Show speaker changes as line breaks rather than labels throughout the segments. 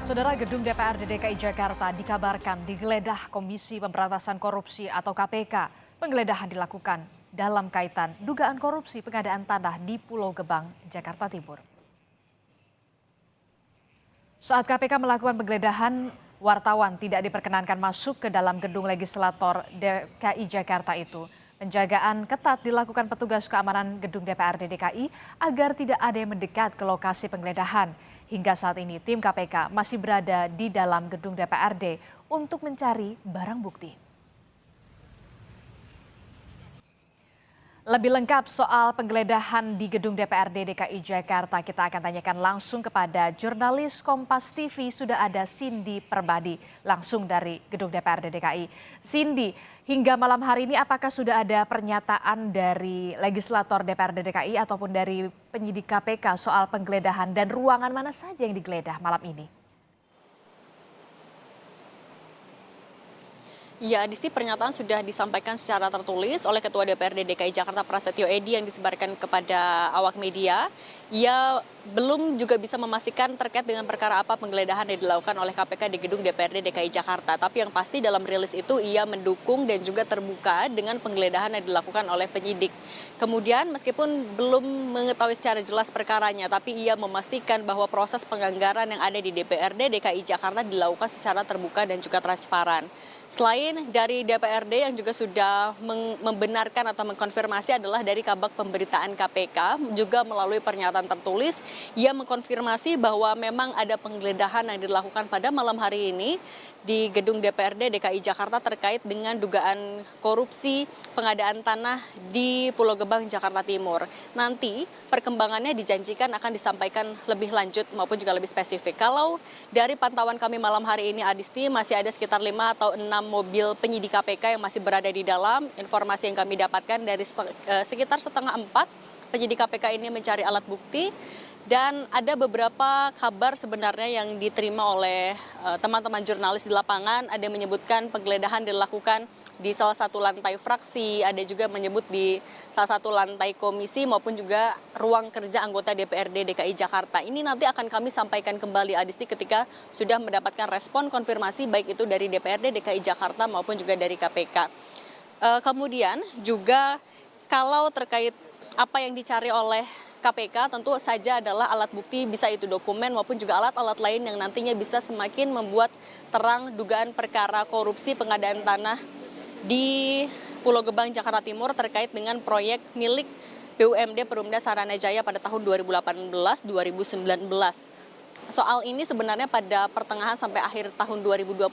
Saudara, gedung DPRD DKI Jakarta dikabarkan digeledah Komisi Pemberantasan Korupsi atau KPK. Penggeledahan dilakukan dalam kaitan dugaan korupsi pengadaan tanah di Pulau Gebang, Jakarta Timur. Saat KPK melakukan penggeledahan, wartawan tidak diperkenankan masuk ke dalam gedung legislator DKI Jakarta itu. Penjagaan ketat dilakukan petugas keamanan gedung DPRD DKI agar tidak ada yang mendekat ke lokasi penggeledahan. Hingga saat ini tim KPK masih berada di dalam gedung DPRD untuk mencari barang bukti. Lebih lengkap soal penggeledahan di gedung DPRD DKI Jakarta kita akan tanyakan langsung kepada jurnalis Kompas TV. Sudah ada Cindy Permadi langsung dari gedung DPRD DKI. Cindy, hingga malam hari ini apakah sudah ada pernyataan dari legislator DPRD DKI ataupun dari penyidik KPK soal penggeledahan dan ruangan mana saja yang digeledah malam ini?
Ya, Adisti, pernyataan sudah disampaikan secara tertulis oleh Ketua DPRD DKI Jakarta Prasetyo Edy yang disebarkan kepada awak media. Ia belum juga bisa memastikan terkait dengan perkara apa penggeledahan yang dilakukan oleh KPK di gedung DPRD DKI Jakarta. Tapi yang pasti dalam rilis itu ia mendukung dan juga terbuka dengan penggeledahan yang dilakukan oleh penyidik. Kemudian meskipun belum mengetahui secara jelas perkaranya, tapi ia memastikan bahwa proses penganggaran yang ada di DPRD DKI Jakarta dilakukan secara terbuka dan juga transparan. Selain dari DPRD yang juga sudah membenarkan atau mengkonfirmasi adalah dari Kabag Pemberitaan KPK, juga melalui pernyataan tertulis, ia mengkonfirmasi bahwa memang ada penggeledahan yang dilakukan pada malam hari ini di gedung DPRD DKI Jakarta terkait dengan dugaan korupsi pengadaan tanah di Pulau Gebang, Jakarta Timur. Nanti perkembangannya dijanjikan akan disampaikan lebih lanjut maupun juga lebih spesifik. Kalau dari pantauan kami malam hari ini, Adisti, masih ada sekitar 5 atau 6 mobil penyidik KPK yang masih berada di dalam. Informasi yang kami dapatkan dari sekitar setengah 4, penyidik KPK ini mencari alat bukti. Dan ada beberapa kabar sebenarnya yang diterima oleh teman-teman jurnalis di lapangan. Ada yang menyebutkan penggeledahan dilakukan di salah satu lantai fraksi, ada juga menyebut di salah satu lantai komisi maupun juga ruang kerja anggota DPRD DKI Jakarta. Ini nanti akan kami sampaikan kembali, Adisti, ketika sudah mendapatkan respon konfirmasi baik itu dari DPRD DKI Jakarta maupun juga dari KPK. Kemudian juga kalau terkait apa yang dicari oleh KPK tentu saja adalah alat bukti, bisa itu dokumen maupun juga alat-alat lain yang nantinya bisa semakin membuat terang dugaan perkara korupsi pengadaan tanah di Pulau Gebang, Jakarta Timur terkait dengan proyek milik BUMD Perumda Saranajaya pada tahun 2018-2019. Soal ini sebenarnya pada pertengahan sampai akhir tahun 2022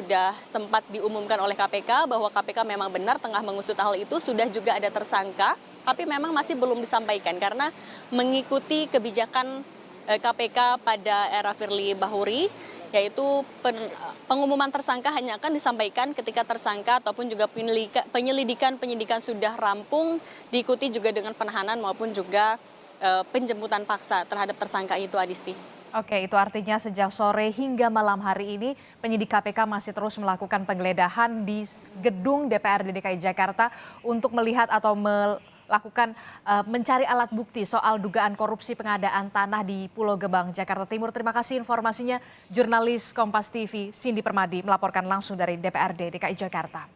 sudah sempat diumumkan oleh KPK bahwa KPK memang benar tengah mengusut hal itu, sudah juga ada tersangka, tapi memang masih belum disampaikan karena mengikuti kebijakan KPK pada era Firly Bahuri, yaitu pengumuman tersangka hanya akan disampaikan ketika tersangka ataupun juga penyidikan sudah rampung, diikuti juga dengan penahanan maupun juga penjemputan paksa terhadap tersangka itu, Adisti.
Oke, itu artinya sejak sore hingga malam hari ini penyidik KPK masih terus melakukan penggeledahan di gedung DPRD DKI Jakarta untuk melihat atau melakukan mencari alat bukti soal dugaan korupsi pengadaan tanah di Pulau Gebang, Jakarta Timur. Terima kasih informasinya, jurnalis Kompas TV Cindy Permadi melaporkan langsung dari DPRD DKI Jakarta.